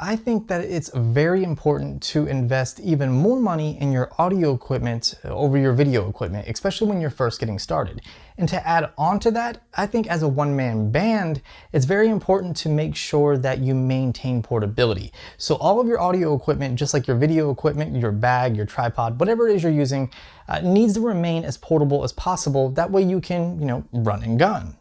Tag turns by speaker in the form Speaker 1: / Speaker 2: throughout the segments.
Speaker 1: I think that it's very important to invest even more money in your audio equipment over your video equipment, especially when you're first getting started. And to add on to that, I think as a one-man band, it's very important to make sure that you maintain portability. So all of your audio equipment, just like your video equipment, your bag, your tripod, whatever it is you're using, needs to remain as portable as possible. That way you can, run and gun.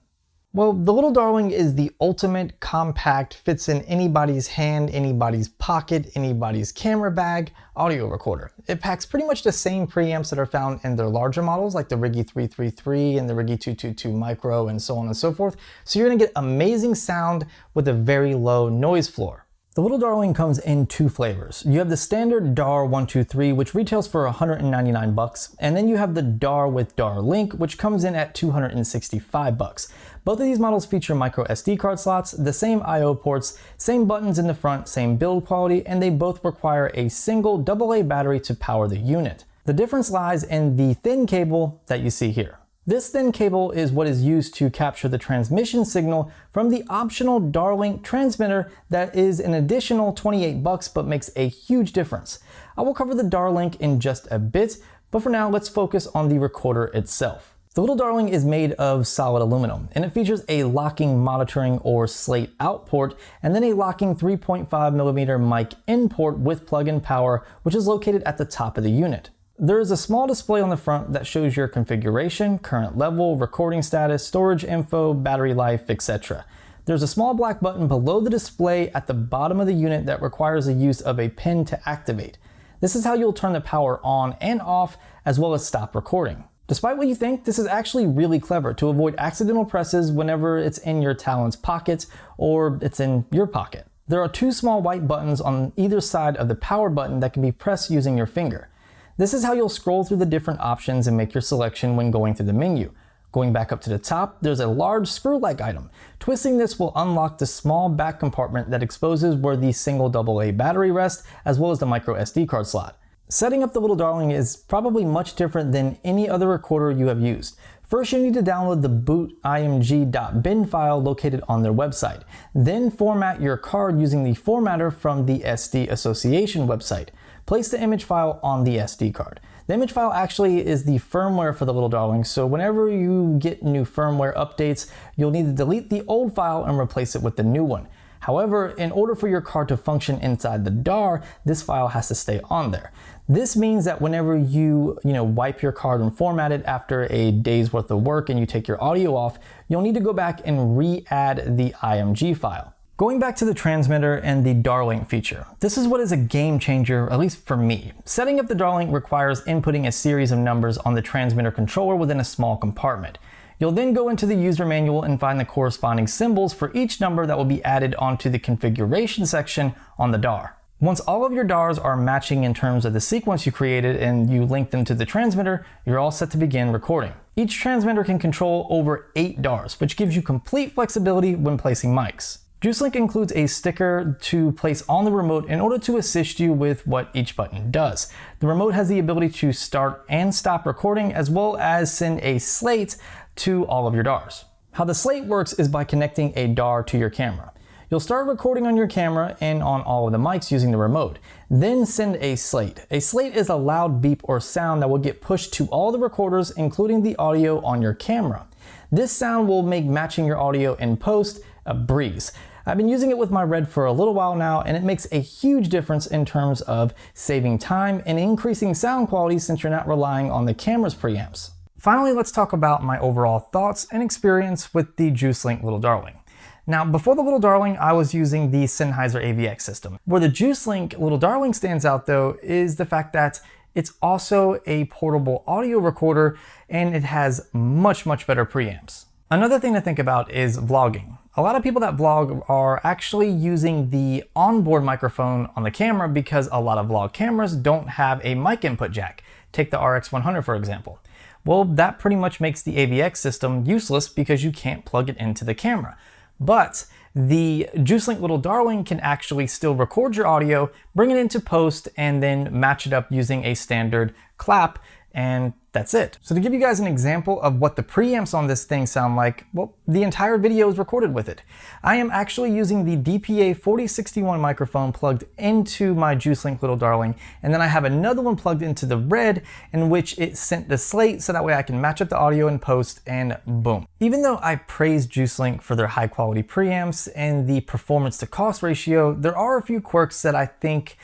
Speaker 1: Well, the little darling is the ultimate compact, fits in anybody's hand, anybody's pocket, anybody's camera bag audio recorder. It packs pretty much the same preamps that are found in their larger models like the Riggy 333 and the Riggy 222 Micro and so on and so forth. So you're gonna get amazing sound with a very low noise floor. The little darling comes in two flavors. You have the standard DAR 123, which retails for $199, and then you have the DAR with Darlink, which comes in at $265. Both of these models feature micro SD card slots, the same I/O ports, same buttons in the front, same build quality, and they both require a single AA battery to power the unit. The difference lies in the thin cable that you see here. This thin cable is what is used to capture the transmission signal from the optional Darlink transmitter that is an additional $28 but makes a huge difference. I will cover the Darlink in just a bit, but for now let's focus on the recorder itself. The little darling is made of solid aluminum, and it features a locking monitoring or slate out port, and then a locking 3.5mm mic in port with plug-in power, which is located at the top of the unit. There is a small display on the front that shows your configuration, current level, recording status, storage info, battery life, etc. There's a small black button below the display at the bottom of the unit that requires the use of a pin to activate. This is how you'll turn the power on and off, as well as stop recording. Despite what you think, this is actually really clever to avoid accidental presses whenever it's in your talon's pocket or it's in your pocket. There are two small white buttons on either side of the power button that can be pressed using your finger. This is how you'll scroll through the different options and make your selection when going through the menu. Going back up to the top, there's a large screw-like item. Twisting this will unlock the small back compartment that exposes where the single AA battery rests, as well as the micro SD card slot. Setting up the little darling is probably much different than any other recorder you have used. First, you need to download the boot img.bin file located on their website. Then format your card using the formatter from the SD Association website. Place the image file on the SD card. The image file actually is the firmware for the little darling, so whenever you get new firmware updates, you'll need to delete the old file and replace it with the new one. However, in order for your card to function inside the DAR, this file has to stay on there. This means that whenever you wipe your card and format it after a day's worth of work and you take your audio off, you'll need to go back and re-add the IMG file. Going back to the transmitter and the Darlink feature, this is what is a game changer, at least for me. Setting up the Darlink requires inputting a series of numbers on the transmitter controller within a small compartment. You'll then go into the user manual and find the corresponding symbols for each number that will be added onto the configuration section on the DAR. Once all of your DARs are matching in terms of the sequence you created and you link them to the transmitter, you're all set to begin recording. Each transmitter can control over 8 DARs, which gives you complete flexibility when placing mics. JuicedLink includes a sticker to place on the remote in order to assist you with what each button does. The remote has the ability to start and stop recording, as well as send a slate to all of your DARs. How the slate works is by connecting a DAR to your camera. You'll start recording on your camera and on all of the mics using the remote. Then send a slate. A slate is a loud beep or sound that will get pushed to all the recorders, including the audio on your camera. This sound will make matching your audio in post a breeze. I've been using it with my Red for a little while now, and it makes a huge difference in terms of saving time and increasing sound quality since you're not relying on the camera's preamps. Finally, let's talk about my overall thoughts and experience with the JuicedLink Little Darling. Now, before the Little Darling, I was using the Sennheiser AVX system. Where the JuicedLink Little Darling stands out though is the fact that it's also a portable audio recorder and it has much better preamps. Another thing to think about is vlogging. A lot of people that vlog are actually using the onboard microphone on the camera because a lot of vlog cameras don't have a mic input jack. Take the RX100 for example. Well, that pretty much makes the AVX system useless because you can't plug it into the camera. But the JuicedLink Little Darling can actually still record your audio, bring it into post, and then match it up using a standard clap and that's it. So to give you guys an example of what the preamps on this thing sound like, well, the entire video is recorded with it. I am actually using the DPA 4061 microphone plugged into my JuicedLink little darling, and then I have another one plugged into the red in which it sent the slate so that way I can match up the audio in post, and boom. Even though I praise JuicedLink for their high quality preamps and the performance to cost ratio, there are a few quirks that I think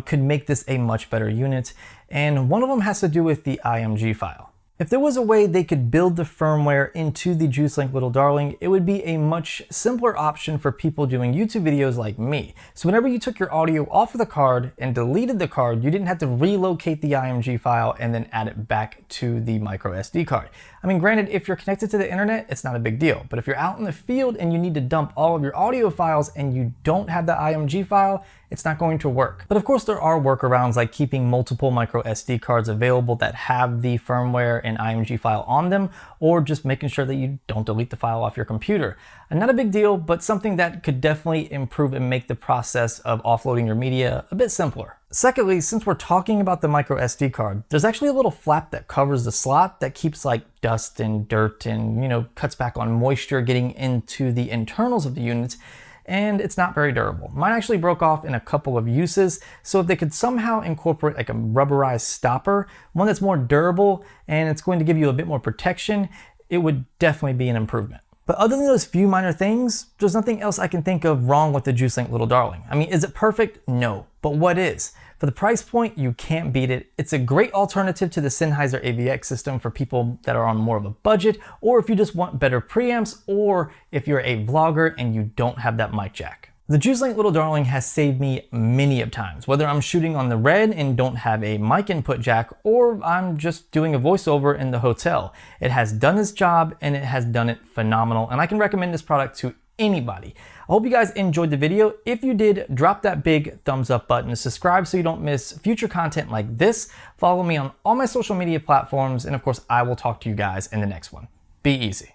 Speaker 1: could make this a much better unit, and one of them has to do with the IMG file. If there was a way they could build the firmware into the JuicedLink little darling, it would be a much simpler option for people doing YouTube videos like me. So whenever you took your audio off of the card and deleted the card, you didn't have to relocate the IMG file and then add it back to the micro SD card. I mean, granted, if you're connected to the internet, it's not a big deal. But if you're out in the field and you need to dump all of your audio files and you don't have the IMG file, it's not going to work. But of course, there are workarounds like keeping multiple micro SD cards available that have the firmware and IMG file on them, or just making sure that you don't delete the file off your computer. And not a big deal, but something that could definitely improve and make the process of offloading your media a bit simpler. Secondly, since we're talking about the micro SD card, there's actually a little flap that covers the slot that keeps like dust and dirt and, you know, cuts back on moisture getting into the internals of the unit, and it's not very durable. Mine actually broke off in a couple of uses, so if they could somehow incorporate like a rubberized stopper, one that's more durable and it's going to give you a bit more protection, it would definitely be an improvement. But other than those few minor things, there's nothing else I can think of wrong with the JuicedLink little darling. I mean, is it perfect? No. But what is? For the price point, you can't beat it. It's a great alternative to the Sennheiser AVX system for people that are on more of a budget, or if you just want better preamps, or if you're a vlogger and you don't have that mic jack. The JuicedLink little darling has saved me many of times, whether I'm shooting on the red and don't have a mic input jack, or I'm just doing a voiceover in the hotel. It has done its job and it has done it phenomenal, and I can recommend this product to anybody. I hope you guys enjoyed the video. If you did, drop that big thumbs up button, subscribe so you don't miss future content like this, follow me on all my social media platforms, and of course I will talk to you guys in the next one. Be easy.